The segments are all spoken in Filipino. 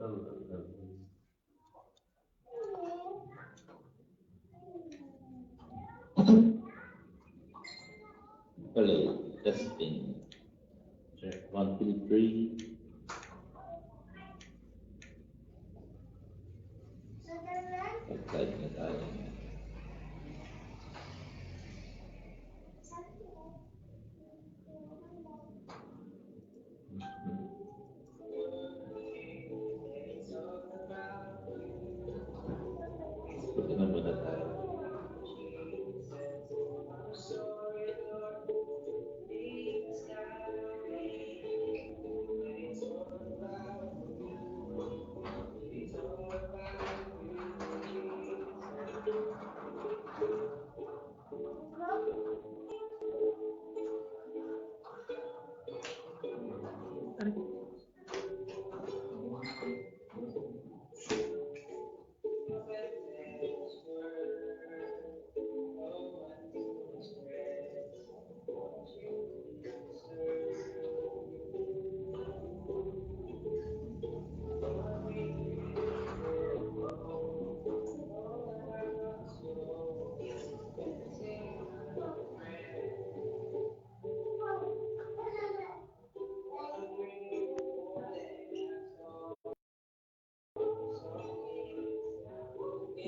Hello, testing. Check 1, 2, 3. Nag-live na tayo. Punta na muna tayo.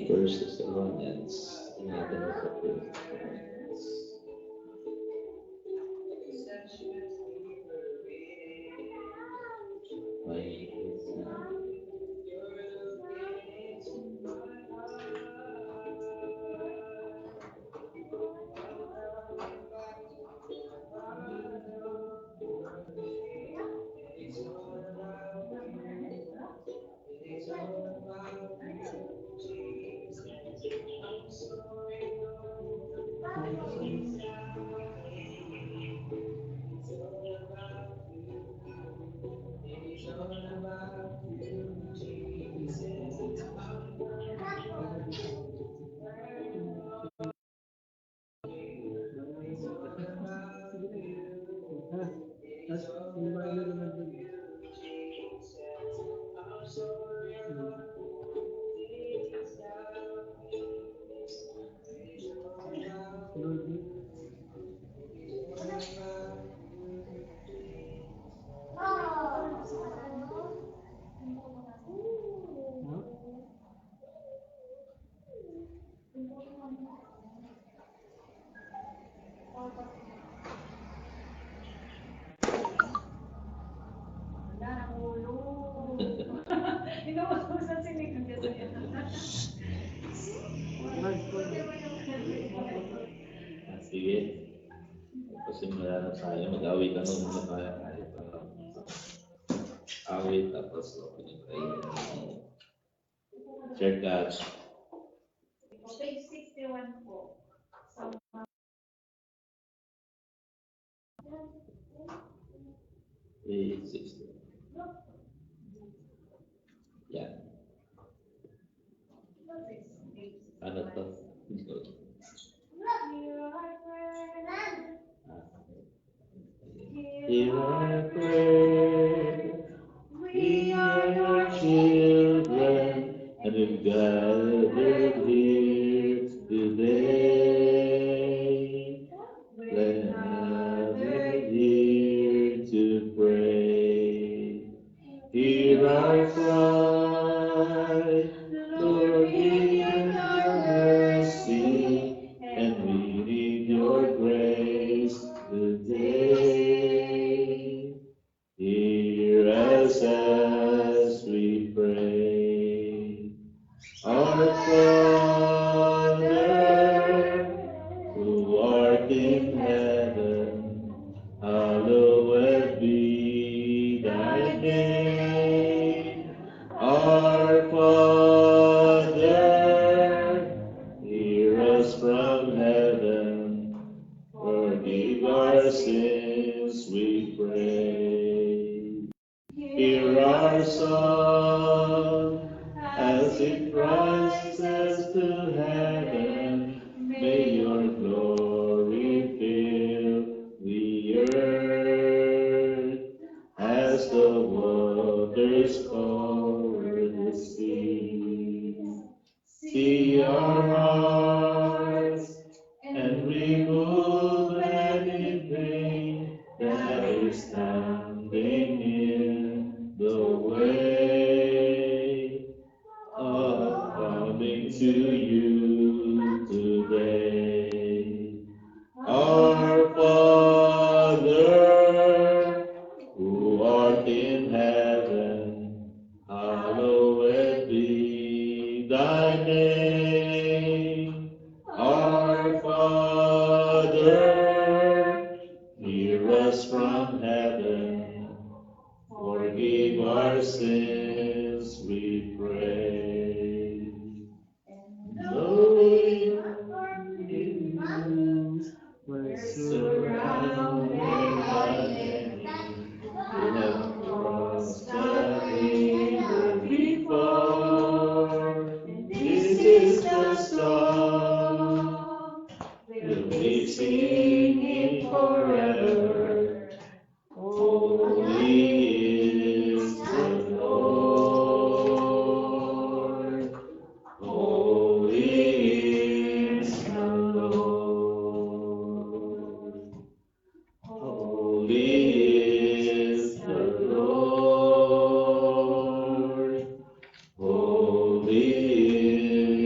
First Thessalonians 11 chapter. Sige. Pasimula na tayo. Mag-awit na muna tayo. Awit tapos opening prayer. Share catch. Page 61 po. Page 60. Yan. Ano to? Hear our prayer. We are your children, and we've gathered here today. Gathered here to pray. Hear our cry, Lord, in your mercy, and we need your grace today. Hear us as we pray. Our Father, who art in heaven, hallowed be thy name. Our Father, hear us from heaven, forgive our sins, we pray. Hear our song as it rises to heaven. May your glory fill the earth as the waters cover our hearts and remove anything that is standing in the way of coming to you today. Our Father, who art in heaven, hallowed be thy name. Our Father, hear us from heaven, forgive our sins, we pray. Knowing we're surrounded by many who have crossed the river before. This is the song we'll be singing forever. Holy is the Lord. Holy is the Lord. Holy is the Lord. Holy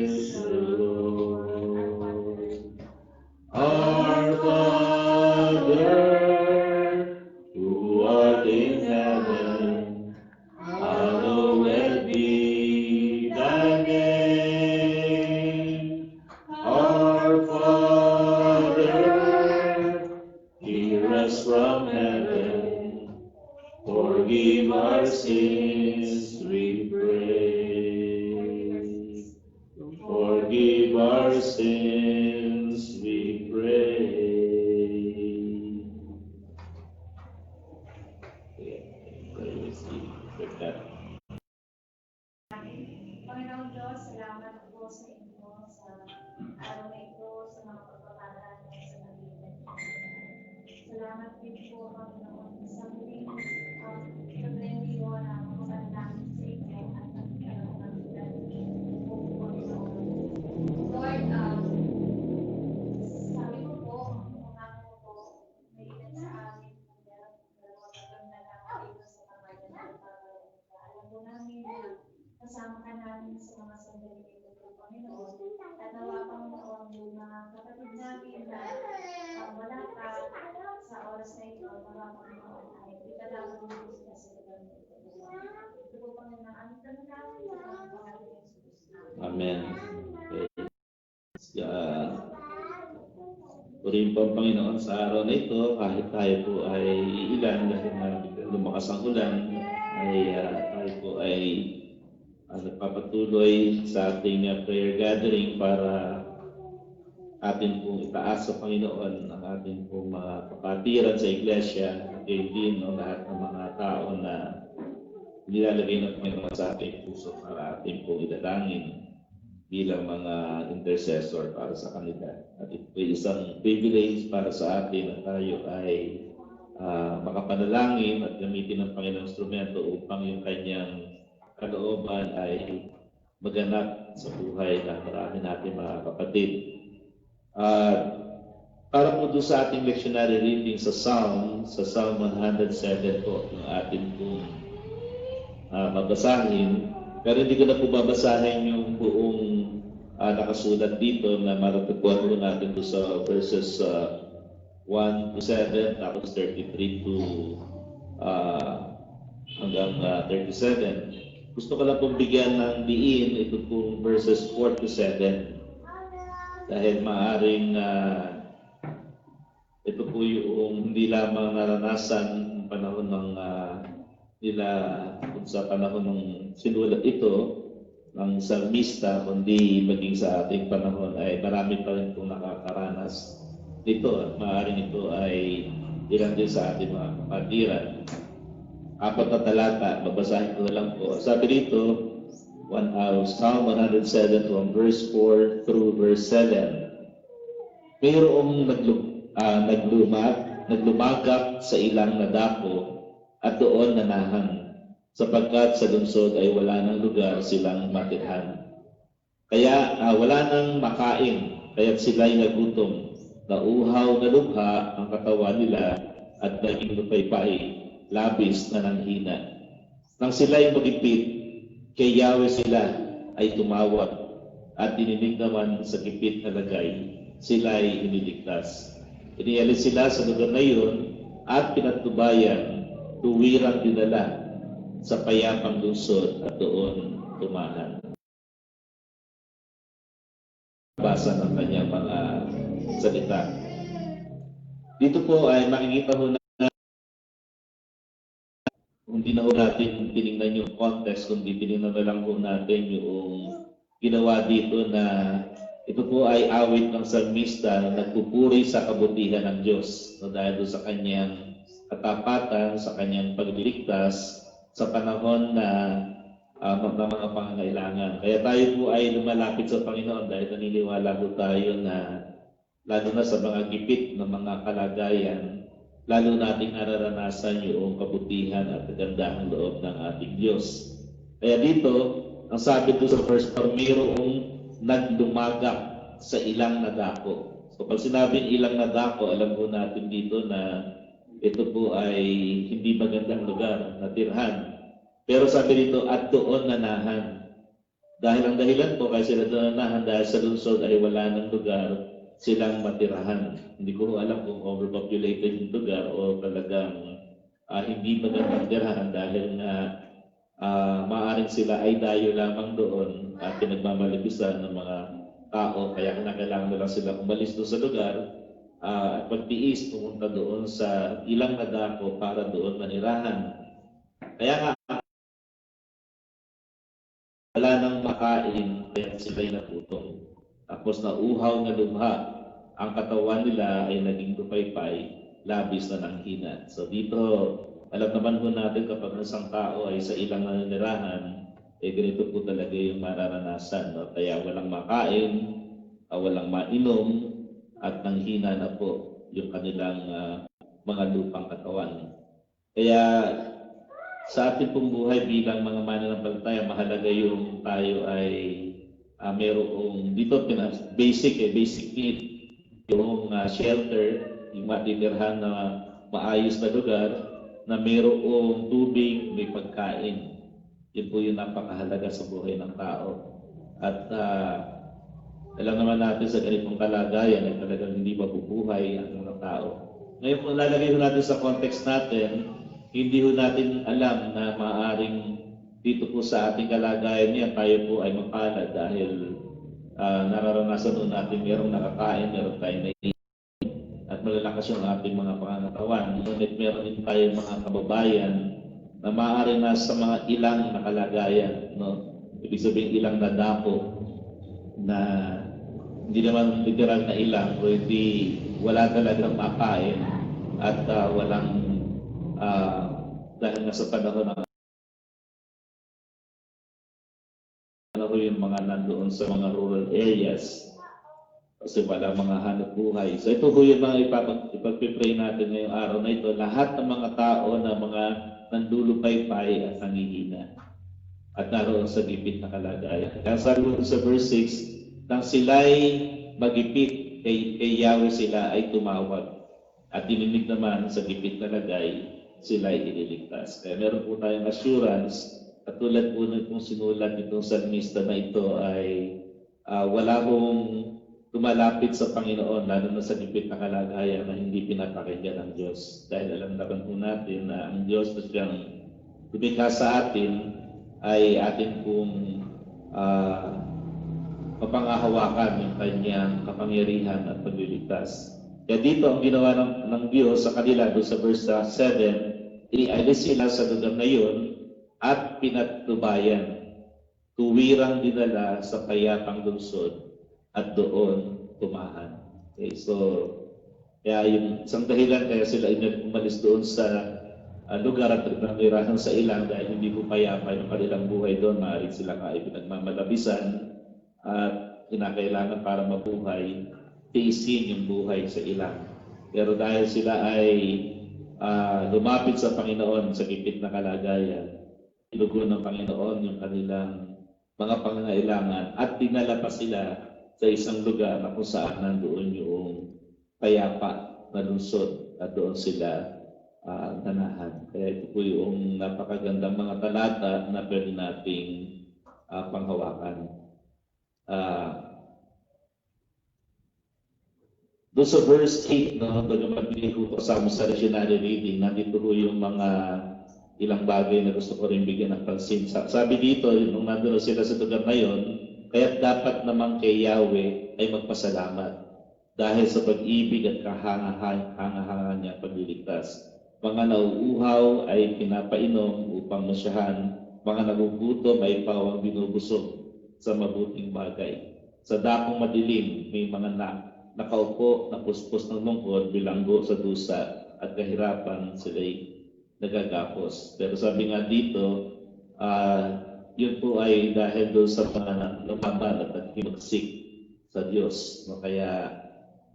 is the Lord. Our Father, who art in heaven, hallowed be thy name. Our Father, hear us from heaven, forgive our sins, we pray. Forgive our sins, we pray. Panginoon Diyos, salamat po sa inyo sa araw na ito, sa mga pagpapalaan mo sa Panginoon. Salamat din po, Panginoon, sa muling pribilehiyo na makapanalangin sa inyo at nagkaroon ng ilan po, Panginoon. Lord, sabi ko po, umangako po, may ilan sa amin po meron na lang dito sa pamagitan ng pagpapalaan. Alam po namin na kasama ka namin sa mga sandali nito po, Panginoon. At nawa, Panginoon, yung mga kapatid namin na wala ka sa oras na ito, nawa, Panginoon, ay italaban mo po sila sa lugar nito. Ito po, Panginoon, ang aming dalangin sa pangalan ni Jesus. Amen. Purihin po ang Panginoon sa araw na ito, kahit tayo po ay ilan dahil na lumakas ang ulan, ay tayo po ay nagpapatuloy sa ating prayer gathering para atin pong itaas sa Panginoon ang ating pong mga kapatiran sa iglesia at gayon din lahat ng mga tao na nilalagay ng Panginoon sa ating puso para ating pong idalangin bilang mga intercessor para sa kanila. At ito ay isang privilege para sa atin na tayo ay makapanalangin at gamitin ng Panginoong instrumento upang yung kanyang kalooban ay maganap sa buhay ng marami natin mga kapatid. Para po doon sa ating lectionary reading sa Psalm 107 po, yung ating pong mabasahin. Pero hindi ko na po babasahin yung buong nakasulat dito na matatagpuan po natin doon sa verses 1 to 7, tapos 33 to hanggang 37. Gusto ko lang pong bigyan ng diin ito pong verses 4 to 7 dahil maaaring ito po yung hindi lamang naranasan ng panahon ng nila sa panahon ng sinulat ito ng salmista, kundi maging sa ating panahon ay marami pa rin pong nakakaranas nito at maaaring ito ay ilan din sa ating mga kapatiran. 4 na talata, babasahin ko na lang po. Sabi dito, Psalm 107 from verse 4 through verse 7. Mayroong naglumagap sa ilang nadako at doon nanahan, sapagkat sa lungsod ay wala ng lugar silang matirhan. Kaya wala nang makain, kaya sila'y nagutom. Nauhaw na lubha ang katawan nila at naging lupay-pay, labis na nanghina. Nang sila'y magipit, kay Yahweh sila ay tumawag at dininig naman sa gipit na lagay, sila'y iniligtas. Inialis sila sa lugar na iyon at pinatubayan, tuwirang dinala sa payapang lungsod at doon tumahan. Basa ng kanyang mga salita. Dito po ay makikita ho na hindi na ho natin tinignan yung context, kundi tinignan na lang ho natin yung ginawa dito na ito po ay awit ng salmista na nagpupuri sa kabutihan ng Diyos, no, dahil sa kanyang katapatan, sa kanyang pagliligtas sa panahon na ng mga pangangailangan. Kaya tayo po ay lumalapit sa Panginoon dahil naniniwala po tayo na lalo na sa mga gipit ng mga kalagayan, lalo nating nararanasan yung kabutihan at kagandahang loob ng ating Diyos. Kaya dito, ang sabi ko sa verse 4, mayroong nagdumagap sa ilang na dako. So pag sinabing ilang na dako, alam po natin dito na ito po ay hindi magandang lugar na tirhan. Pero sabi dito, at doon nanahan. Dahil ang dahilan po kaya sila doon nanahan dahil sa lungsod ay wala ng lugar silang matirahan. Hindi ko alam kung overpopulated yung lugar o talagang hindi magandang tirahan dahil na maaaring sila ay dayo lamang doon at pinagmamalipisan ng mga tao. Kaya kinakailangan na lang sila umalis doon sa lugar at pagtiis pumunta doon sa ilang na dako para doon manirahan. Kaya nga, wala nang makain, kaya sila'y nagutom. Tapos nauhaw na lumha, ang katawan nila ay naging tupay-pay, labis na nanghina. So dito, alam naman po natin kapag isang tao ay sa ilang nanirahan, ganito po talaga yung mararanasan. No? Kaya walang makain, walang mainom, at nanghina na po yung kanilang mga lupang katawan. Kaya sa ating pong buhay bilang mga mananampalataya, mahalaga yung tayo ay mayroong dito basic need, yung shelter, yung matitirhan na maayos na lugar, na mayroong tubig, may pagkain. Yun po yung napakahalaga sa buhay ng tao. At alam naman natin sa ganitong kalagayan ay talagang hindi mabubuhay ang mga tao. Ngayon kung lalagay natin sa context natin, hindi ho natin alam na maaaring dito po sa ating kalagayan niya tayo po ay mapalad dahil nararanasan po natin mayroong nakakain, mayroong tayo na at malalakas yung ating mga pangangatawan. Ngunit meron din tayo mga kababayan na maaaring nasa mga ilang na kalagayan. No? Ibig sabihin ilang na dako na hindi naman literal na ilang, kundi wala talagang makain at walang dahil nga sa panahon ng yung mga nandoon sa mga rural areas kasi wala mga hanap buhay. So ito po yung mga ipag-pray natin ngayong araw na ito. Lahat ng mga tao na mga nandulupay-pay at nangihina at naroon sa gipit na kalagayan. Kaya sabi ko sa verse 6, nang sila'y magipit kay Yahweh sila ay tumawag at dininig naman sa gipit na lagay sila ay iniligtas. Kaya meron po tayong assurance, at tulad po nung sinulat nitong salmista na ito ay wala pong tumalapit sa Panginoon, lalo na sa gipit na kalagayan na hindi pinapakinggan ng Diyos. Dahil alam naman po natin na ang Diyos na siyang lumikha sa atin ay atin pong mapangahawakan yung kanyang kapangyarihan at pagliligtas. Kaya dito ang ginawa ng Diyos sa kanila, doon sa verse 7, inialis sila sa lugar na yun at pinatubayan, tuwirang dinala sa payapang lungsod at doon tumahan. Okay, so kaya yung isang dahilan kaya sila umalis doon sa lugar at nagmamirahan sa ilang dahil hindi po payapa yung kanilang buhay doon. Maaaring sila nga ay pinagmamalabisan at kinakailangan para mabuhay, tiisin yung buhay sa ilang. Pero dahil sila ay lumapit sa Panginoon sa gipit na kalagayan, ilugo ng Panginoon yung kanilang mga pangangailangan at dinala pa sila sa isang lugar na kung saan nandoon yung payapa na lungsod at doon sila ganahan. Kaya ito po yung napakagandang mga talata na pwede nating panghawakan. Doon sa verse 8, no, pag magbigay ko kasama sa regional reading, nandito po yung mga ilang bagay na gusto ko rin bigyan ng pansin. Sabi dito, nung nandun sila sa lugar na yun, kaya dapat naman kay Yahweh ay magpasalamat dahil sa pag-ibig at kahanga-hanga niya pagliligtas. Mga nauuhaw ay pinapainom upang masyahan, mga nagugutom ay pawang binubusog sa mabuting bagay. Sa dakong madilim, may mga nakaupo na puspos ng lungkod, bilanggo sa dusa at kahirapan sila'y nagagapos. Pero sabi nga dito, yun po ay dahil doon sa mga lumaban at nagkimagsik sa Diyos. No? Kaya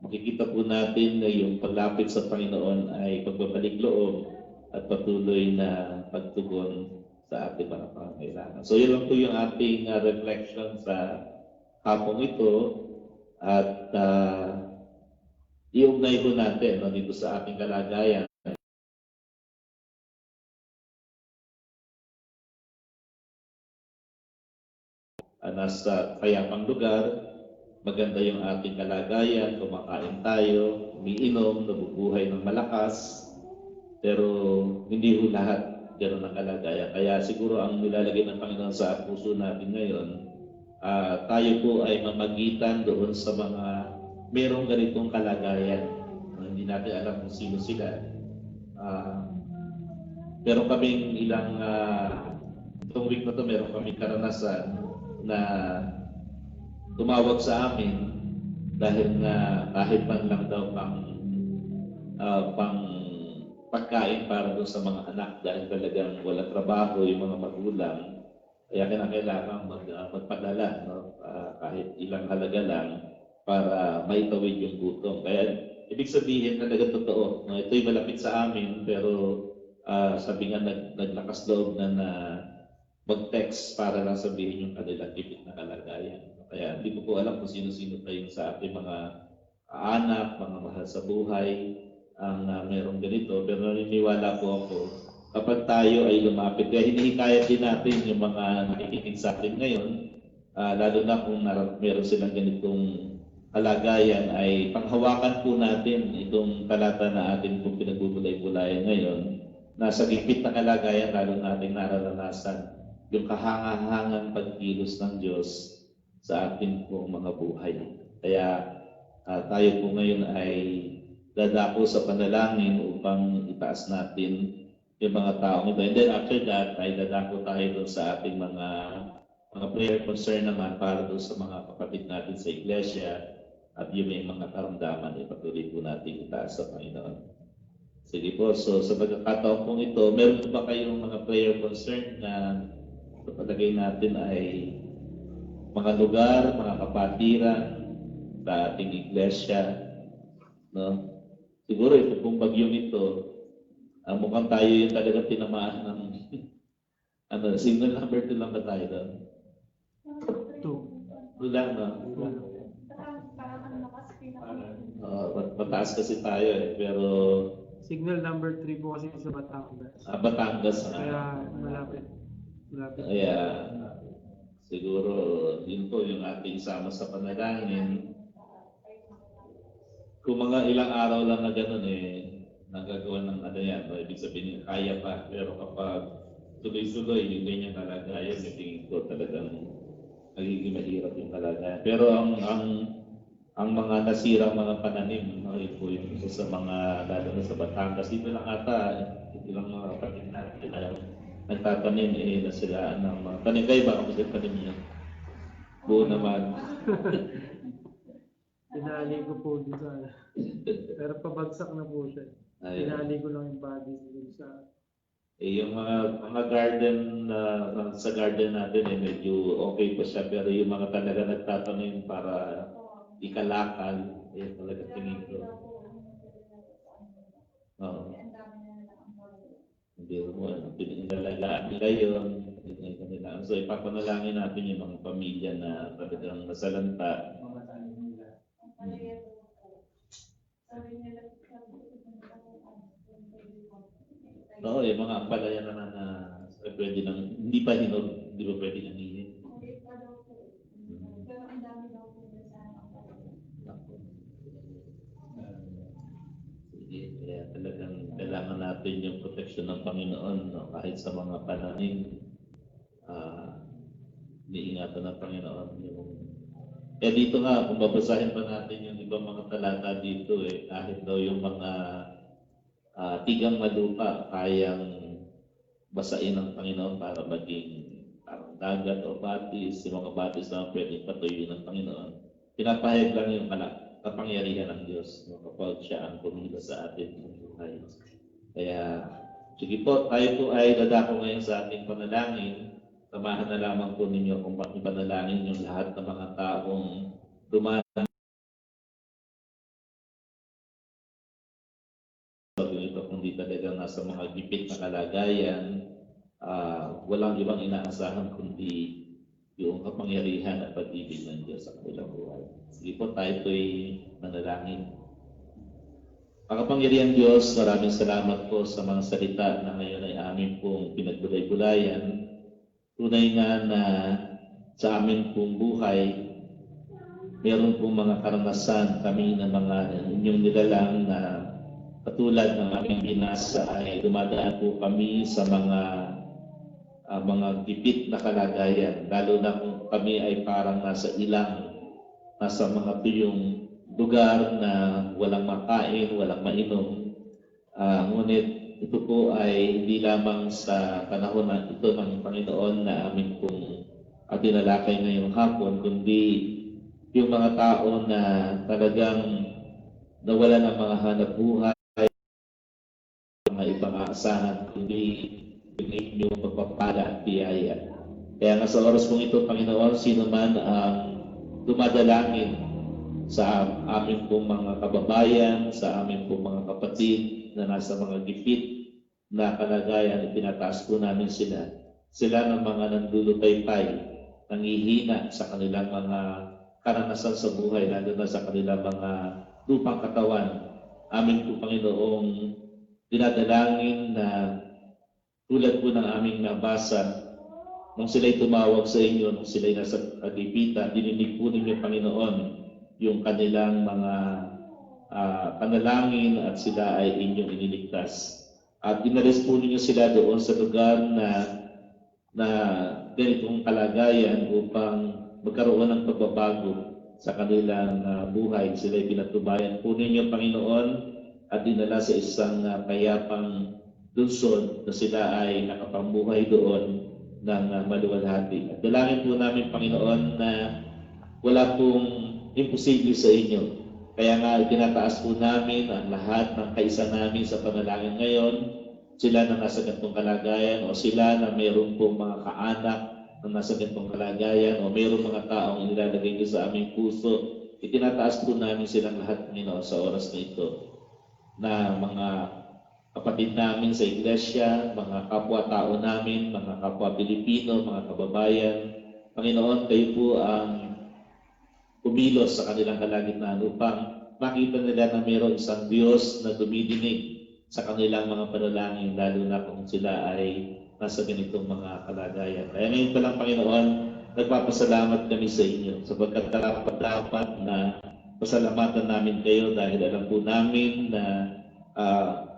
makikita po natin na yung paglapit sa Panginoon ay pagbabalik loob at patuloy na pagtugon sa ating mga pangangailangan. So yun lang po yung ating reflection sa hapong ito. At iugnay po natin dito sa ating kalagayan. Nasa payapang lugar, maganda yung ating kalagayan, kumakain tayo, umiinom, nabubuhay ng malakas, pero hindi po lahat gano'n ang kalagayan. Kaya siguro ang nilalagay ng Panginoon sa puso natin ngayon, tayo po ay mamagitan doon sa mga merong ganitong kalagayan. Hindi natin alam kung sino sila. Meron kaming ilang, itong week na to, meron kaming karanasan na tumawag sa amin dahil na kahit man lang daw pang pagkain para doon sa mga anak dahil talagang walang trabaho yung mga magulang. Kaya kailangan magpadala, no? Kahit ilang halaga lang para maitawid yung gutom. Kaya ibig sabihin talaga totoo. No? Ito'y malapit sa amin pero sabi nga naglakas loob na mag-text para lang sabihin yung kanilang tipid na kalagayan. Kaya hindi ko po alam kung sino-sino tayo sa ating mga anak, mga mahal sa buhay ang merong ganito. Pero naniniwala po ako kapag tayo ay lumapit. Kaya hinihikayat din natin yung mga nakikinig sa atin ngayon, lalo na kung meron silang ganitong kalagayan, ay panghawakan po natin itong talata na atin kung pinagbubulay-bulayan ngayon. Nasa gipit na kalagayan, lalo natin nararanasan yung kahangahangang pagkilos ng Diyos sa ating pong mga buhay. Kaya tayo po ngayon ay dadako sa panalangin upang itaas natin yung mga taong ito. And then after that, ay dadako tayo doon sa ating mga prayer concern naman para doon sa mga kapatid natin sa iglesia at yung may mga karamdaman ay patuloy po natin itaas sa Panginoon. Sige po, so sa pagkakataon pong ito, meron po ba kayong mga prayer concern na palagay natin ay mga lugar, mga kapatiran sa ating iglesia, no? Siguro ito pong bagyong ito, mukhang tayo yung talaga tinamaan ng signal number 2 lang ba tayo doon? 2 lang, no? Mataas kasi tayo pero signal number 3 po kasi sa Batangas. Batangas. Kaya malapit. Kaya siguro yun po yung ating sama sa panalangin. Kung mga ilang araw lang na gano'n nagagawa ng yan, ibig sabihin kaya pa. Pero kapag tuloy-tuloy yung ganyan kalagayan, yung tingin ko talagang nagiging mahirap yung kalagayan. Pero ang mga nasirang mga pananim, ito po yung isa sa mga, lalo na sa Batangas, dito lang ata, ilang mga kapatid natin nagtatanim na sila ng mga tanim. Kayo ba kung sila tanim niya? Buo naman. Tinali ko po dun sa pero pabagsak na po siya. Tinali ko lang yung body dun sa yung mga garden sa garden natin medyo okay pa siya, pero yung mga talaga nagtatanim para ikalakal, talaga tingin ko. Hindi mo pinagalagaan nila yun. ng kanila. So ipapanalangin natin yung mga pamilya na talagang nasalanta. Oo, yung mga ampalaya naman na pwede lang, hindi pa hinog, hindi ba pwede aminin? Pero ang dami daw po na sana. Sige, kaya talagang kailangan natin yung proteksyon ng Panginoon, no? Kahit sa mga panahon, iniingatan ng Panginoon yung... Kaya dito nga, kung babasahin pa natin yung ibang mga talata dito, kahit daw yung mga tigang malupa, kayang basain ng Panginoon para maging parang dagat o batis, yung mga batis na pwedeng patuloy ng Panginoon. Pinapahayag lang yung kapangyarihan ng Diyos, no, kapag siya ang pumila sa atin ng buhay. Kaya, sige po, tayo po ay dadako ngayon sa ating panalangin. Samahan na lamang po ninyo kung bakit panalangin yung lahat ng mga taong dumaan ito, kundi talagang nasa mga gipit na kalagayan, walang ibang inaasahan kundi yung kapangyarihan at pag-ibig ng Diyos sa kanilang buhay. Sige po, tayo po'y manalangin. Makapangyarihan Diyos, maraming salamat po sa mga salita na ngayon ay amin pong pinagbulay-bulayan. Tunay nga na sa amin pong buhay, meron pong mga karanasan kami na mga inyong nilalang na katulad ng aming binasa ay dumadaan po kami sa mga gipit na kalagayan, lalo na kung kami ay parang nasa ilang, nasa mga tuyong lugar na walang makain, walang mainom. Ngunit ito po ay hindi lamang sa panahon na ito ng Panginoon na amin pong tinalakay ngayong hapon, kundi yung mga tao na talagang nawala ng mga hanap buhay, mga ibang aasahan, kundi yung inyong pagpapala at biyaya. Kaya nga sa oras pong ito, Panginoon, sino man ang dumadalangin sa amin pong mga kababayan, sa amin pong mga kapatid na nasa mga gipit na kalagayan, itinataas po namin sila. Sila ng mga nandulutaypay, nangihina sa kanilang mga karanasan sa buhay, lalo na sa kanilang mga lupang katawan. Amin po, Panginoong, dinadalangin na tulad po ng aming nabasa, nung sila'y tumawag sa inyo, nung sila'y nasa kagipitan, dininig po ninyo, Panginoon, yung kanilang mga panalangin at sila ay inyong iniligtas. At inalis po ninyo sila doon sa lugar na ganitong kalagayan upang magkaroon ng pagbabago sa kanilang buhay. Sila ay pinatubayan po ninyo, Panginoon, at dinala sa isang kayapang lungsod na sila ay nakapambuhay doon ng maluwalhati. At dalangin po namin, Panginoon, na wala pong imposible sa inyo. Kaya nga tinataas po namin ang lahat ng kaisa namin sa panalangin ngayon, sila na nasa ganitong kalagayan o sila na mayroon pong mga kaanak na nasa ganitong kalagayan o mayroong mga taong inilalagay nyo sa aming puso. Itinataas po namin silang lahat, Panginoon, sa oras na ito, na mga kapatid namin sa iglesia, mga kapwa-tao namin, mga kapwa Pilipino, mga kababayan. Panginoon, kayo po ang kumilos sa kanilang kalagitnaan upang makita nila na mayroong isang Diyos na dumidinig sa kanilang mga panalangin, lalo na kung sila ay nasa ganitong mga kalagayan. Kaya ngayon pa lang, Panginoon, nagpapasalamat kami sa inyo sapagkat dapat na pasalamatan namin kayo dahil alam po namin na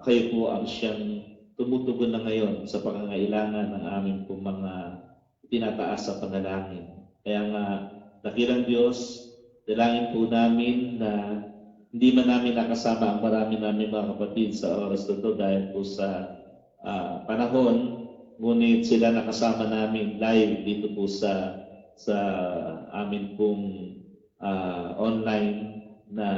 kayo po ang siyang tumutugon na ngayon sa pangangailangan ng aming pong mga tinataas sa panalangin. Kaya nga, dakilang Diyos, dalangin po namin na hindi man namin nakasama ang marami namin mga kapatid sa oras na ito dahil po sa panahon, ngunit sila nakasama namin live dito po sa amin pong online na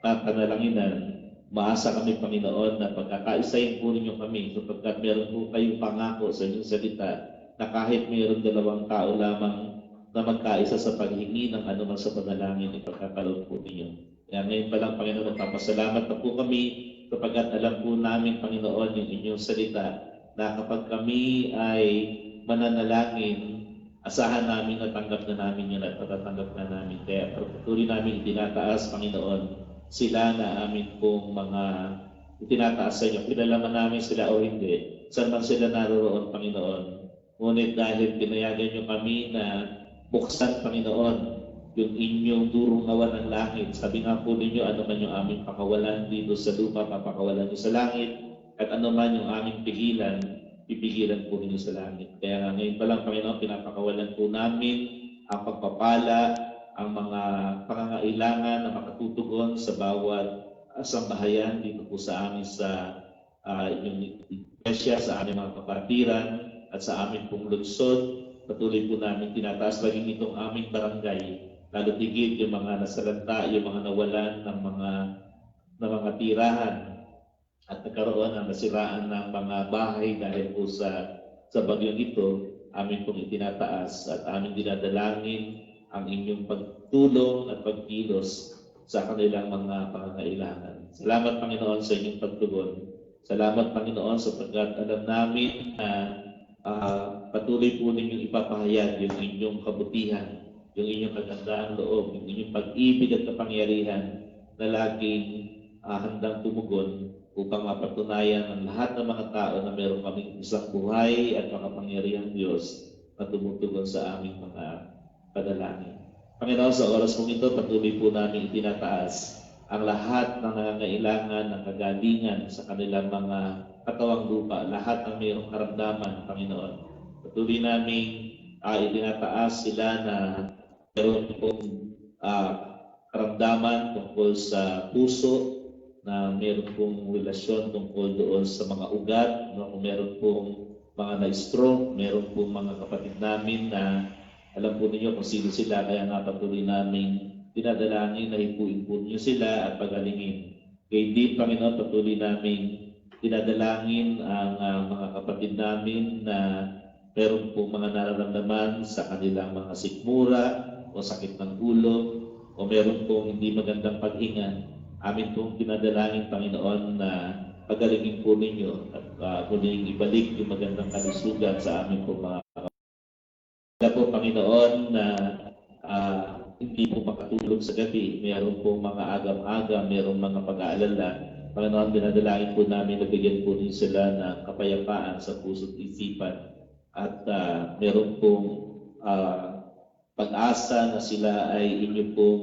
panalanginan. Maasa kami, Panginoon, na pagkakaisayin po ninyo kami sapagkat meron po kayong pangako sa inyong salita na kahit mayroon 2 tao lamang na magkaisa sa paghingi ng anuman sa panalangin, ipagkakaloon po ninyo. Kaya ngayon pa lang, Panginoon, nagpapasalamat na po kami sapagkat alam po namin, Panginoon, yung inyong salita na kapag kami ay mananalangin, asahan namin na tanggap na namin yun at matatanggap na namin. Kaya patuloy namin itinataas, Panginoon, sila na amin pong mga itinataas sa inyo. Kilala man namin sila o hindi, saan man sila naroroon, Panginoon. Ngunit dahil pinayagan nyo kami na buksan, Panginoon, yung inyong durong awan ng langit. Sabi nga po ninyo, ano man yung aming pakawalan dito sa lupa, papakawalan nyo sa langit. At ano man yung aming pigilan, pipigilan po ninyo sa langit. Kaya nga ngayon pa lang, Panginoon, pinapakawalan po namin ang pagpapala, ang mga pangangailangan na makatutugon sa bawat sambahayan dito po sa amin sa yung iglesia, sa aming mga kapatiran at sa aming pong lungsod. Patuloy po namin tinataas maging itong aming barangay. Lalo tigit yung mga nasalanta, yung mga nawalan ng mga tirahan at nagkaroon ng nasiraan ng mga bahay dahil po sa bagyong ito, amin pong itinataas at amin dinadalangin ang inyong pagtulong at pagkilos sa kanilang mga pangangailangan. Salamat, Panginoon, sa inyong pagtugon. Salamat, Panginoon, sapagkat alam namin na patuloy po ninyong ipapahayag yung inyong kabutihan, yung inyong kagandahang loob, yung inyong pag-ibig at kapangyarihan na laging handang tumugon upang mapatunayan ng lahat ng mga tao na meron kaming isang buhay at makapangyarihang Diyos na tumutugon sa aming mga padalangin. Panginoon, sa oras mong ito, patuloy po namin itinataas ang lahat ng nangangailangan ng kagalingan sa kanilang mga katawang lupa, lahat ng mayroong karamdaman, Panginoon. Patuloy namin itinataas sila na meron pong karamdaman tungkol sa puso, na meron pong relasyon tungkol doon sa mga ugat, no? Kung meron pong mga na-stroke, meron pong mga kapatid namin na alam po ninyo kung sino sila, kaya nga patuloy namin dinadalangin na hipuin po niyo sila at pagalingin. Kaya din, Panginoon, patuloy namin dinadalangin ang mga kapatid namin na meron po mga nararamdaman sa kanilang mga sikmura o sakit ng ulo o meron pong hindi magandang paghinga. Amin pong dinadalangin, Panginoon, na pagalingin po ninyo at muling ibalik yung magandang kalusugan sa amin pong mga kapatid po, Panginoon, na hindi po makatulog sa gabi. Meron pong mga agam-agam, meron mga pag-aalala. Panginoon, dinadalangin po namin na bigyan po rin sila ng kapayapaan sa puso't isipan. At meron pong pag-asa na sila ay inyong pong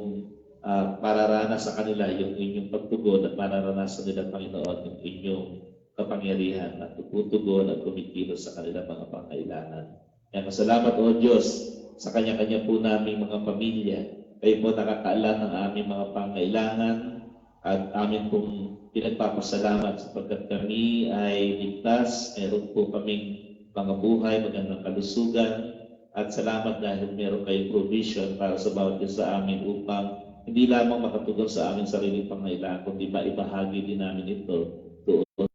pararanas sa kanila yung inyong pagtugon at mararanasan nila, Panginoon, yung inyong kapangyarihan at tutugon at kumikilos sa kanilang mga pangailangan. Kaya masalamat, O Diyos, sa kanya-kanya po naming mga pamilya. Kayo po nakakaalam ng aming mga pangailangan at amin pong pinagpapasalamat sapagkat kami ay ligtas, meron po kaming mga buhay, magandang kalusugan, at salamat dahil meron kayong provision para sa bawat isa sa amin upang hindi lamang makatugon sa aming sariling pangailangan, kundi maibahagi din namin ito doon.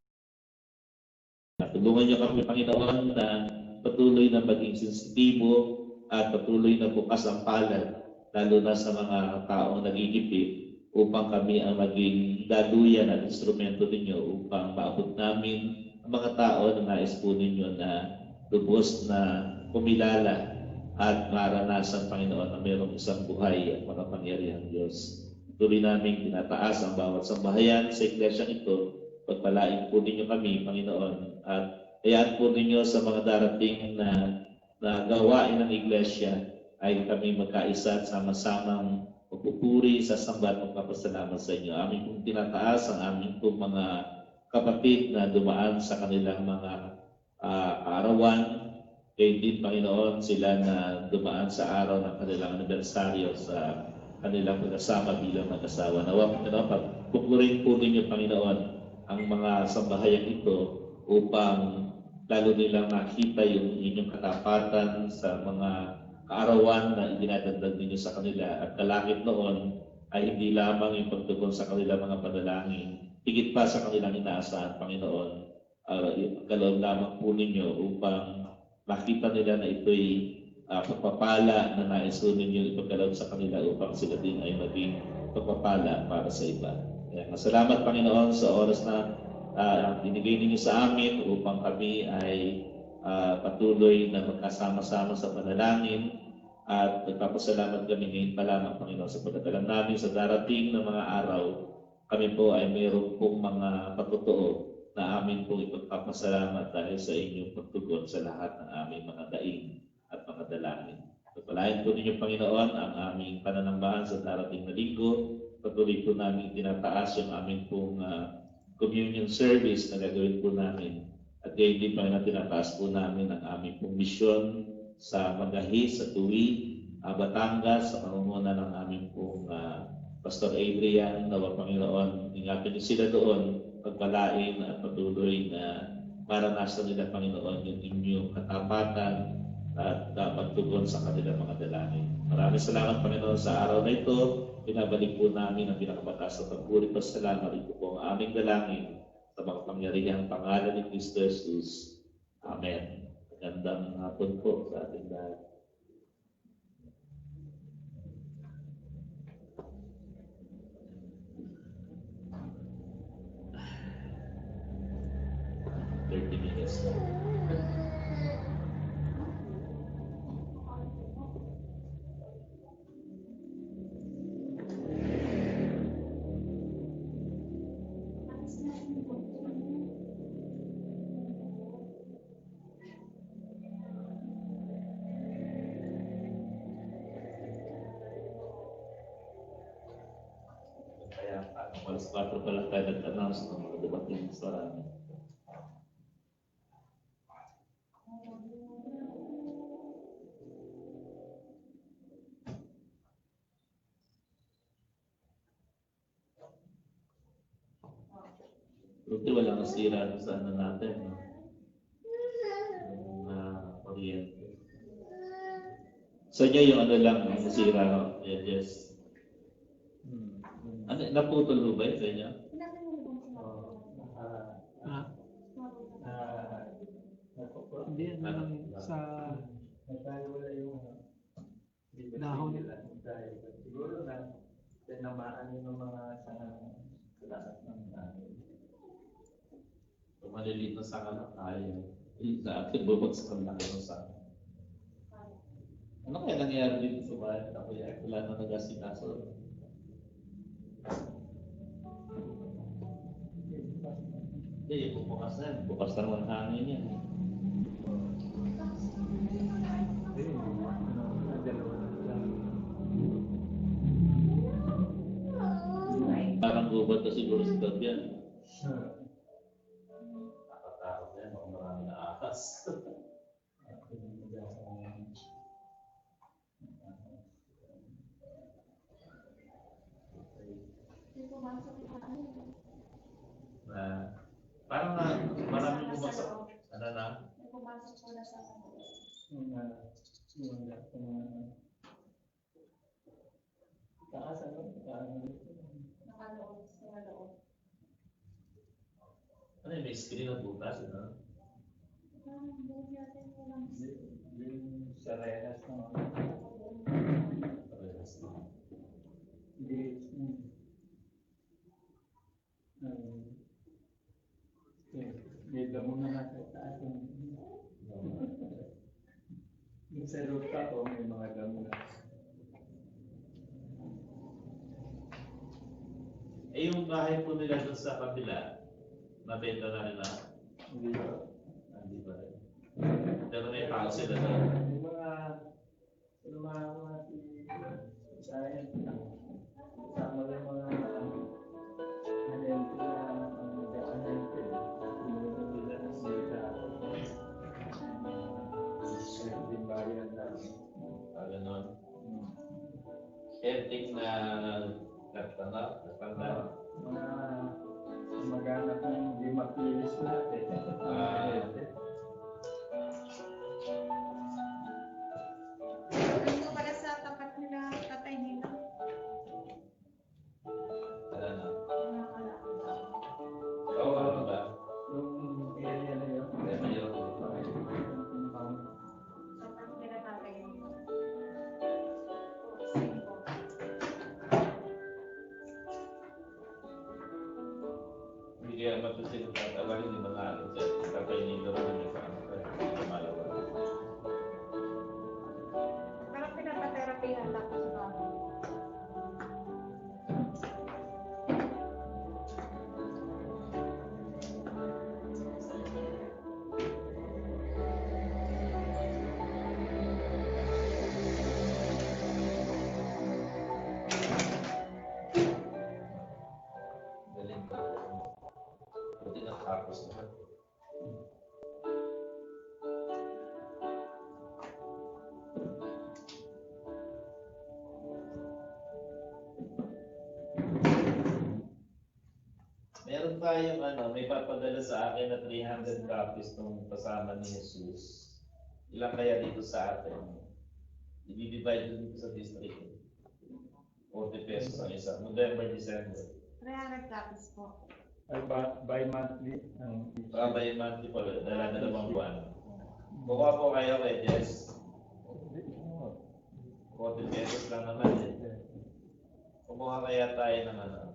Tulungan niyo kami, Panginoon, na patuloy na maging sensitibo at patuloy na bukas ang palad, lalo na sa mga taong nagigipit, upang kami ang maging daluyan at instrumento ninyo upang maabot namin ang mga tao na nais po ninyo na lubos na kumilala at maranasan, Panginoon, na mayroong isang buhay at makapangyarihang Diyos. Tuloy namin tinataas ang bawat sambahayan sa iglesia ito. Pagpalain po ninyo kami, Panginoon, at hayaan po ninyo sa mga darating na gawain ng iglesia ay kami magkaisa at sama-samang magpupuri sa samba at magpapasalamat sa inyo. Aming pong tinataas ang aming pong mga kapatid na dumaan sa kanilang mga arawan. Kaya din, Panginoon, sila na dumaan sa araw ng kanilang anibersaryo sa kanilang pag-asama bilang mag-asawa. Nawa, Panginoon, pagpupurin po ninyo, Panginoon, ang mga sambahayang ito upang lalo nilang makita yung inyong katapatan sa mga kaarawan na idinadagdag ninyo sa kanila. At kalakip noon ay hindi lamang yung pagtugon sa kanilang mga panalangin, higit pa sa kanilang inaasahan, Panginoon. Kaloob lamang po ninyo upang makita nila na ito'y pagpapala na naiso ninyo ipagkaloob sa kanila upang sila din ay maging pagpapala para sa iba. Kaya salamat, Panginoon, sa oras na binigay ninyo sa amin upang kami ay patuloy na magkasama-sama sa panalangin at nagpapasalamat kami ngayon pa lamang, Panginoon, sapagkat alam namin sa darating na mga araw, kami po ay mayroon pong mga patotoo na amin pong ipagpapasalamat dahil sa inyong pagtugon sa lahat ng aming mga daing at mga dalangin. Pagpalain po ninyo, Panginoon, ang aming pananambahan sa darating na linggo. Patuloy po namin tinataas yung aming pong communion service na gagawin po namin. At gayon din, Panginoon, tinataas po namin ang aming pong misyon sa Magahi, sa Tuwi, Batangas, sa pangunguna ng aming pong Pastor Adrian. Nawa, Panginoon, ingatan niyo sila doon, pagpalain at patuloy na maranasan nila, Panginoon, yung inyong katapatan at pagtugon sa kanilang mga dalangin. Maraming salamat, Panginoon, sa araw na ito. Pinabalik po namin ang pinakamataas na pagpuri at salamat. Ito po ang aming dalangin sa makapangyarihang pangalan ni Kristo Jesus. Amen. Magandang hapon po sa ating lahat. Minutes. Kaya alas 4 pa lang tayo nag-announce ng mga dumating sa Buti walang nasira sa ano natin, no? Yung kuryente. Sa inyo yung ano lang ang nasira, no? Yes. Ano, naputol mo ba yun sa inyo? Hindi, sa wala yung dahon nila. Siguro na tinamaan yung mga sa lahat ng Kung maliliit na sanga na kaya. Sa akin, bubagsak ang laki ng sanga. Ano kaya nangyari dito sa bahay? Ako yan, wala na nagasikaso. Hindi, bukas na. Bukas na naman hangin yan. Parang gubat na siguro si Dad yan. Nakatakot yan, kung marami na akas. Parang marami bumagsak. Ano na? Pumasok po na sa taas ano? nakalood sa loob. Ano yun, may screen na bukas, no? Buong natin po lang. Yung sa rehas na may damo na nasa taas yung sa rooftop o may mga damo na. Eh, yung bahay po nila doon sa kabila, nabenta na nila. Hindi ba? Hindi ba rin? Pero may tao sila na. Yung mga sayang sama lang mga anente na anente nila na sila hindi bayan na Ganon. Ending na katana. mga mag-anak ng hindi makilis natin. Ano pala sa tapat nila, tatay nila? Oo, ano ba? Yung area na yun. Kaya yun. Tapat nila tatay nila. Hindi kaya matusin ang tatalangin, hindi mga ano siya. Tatay nila. meron tayong may papadala sa akin na 300 copies nung kasama ni Jesus. Ilan kaya dito sa atin? I-divide dito sa district. 40 pesos ang isa. November, December. 300 copies po. Ay, bi-monthly. By monthly po, dalawang buwan. Kukuha po kayo kay Jess. 40 pesos lang naman eh. Kumuha kaya tayo ng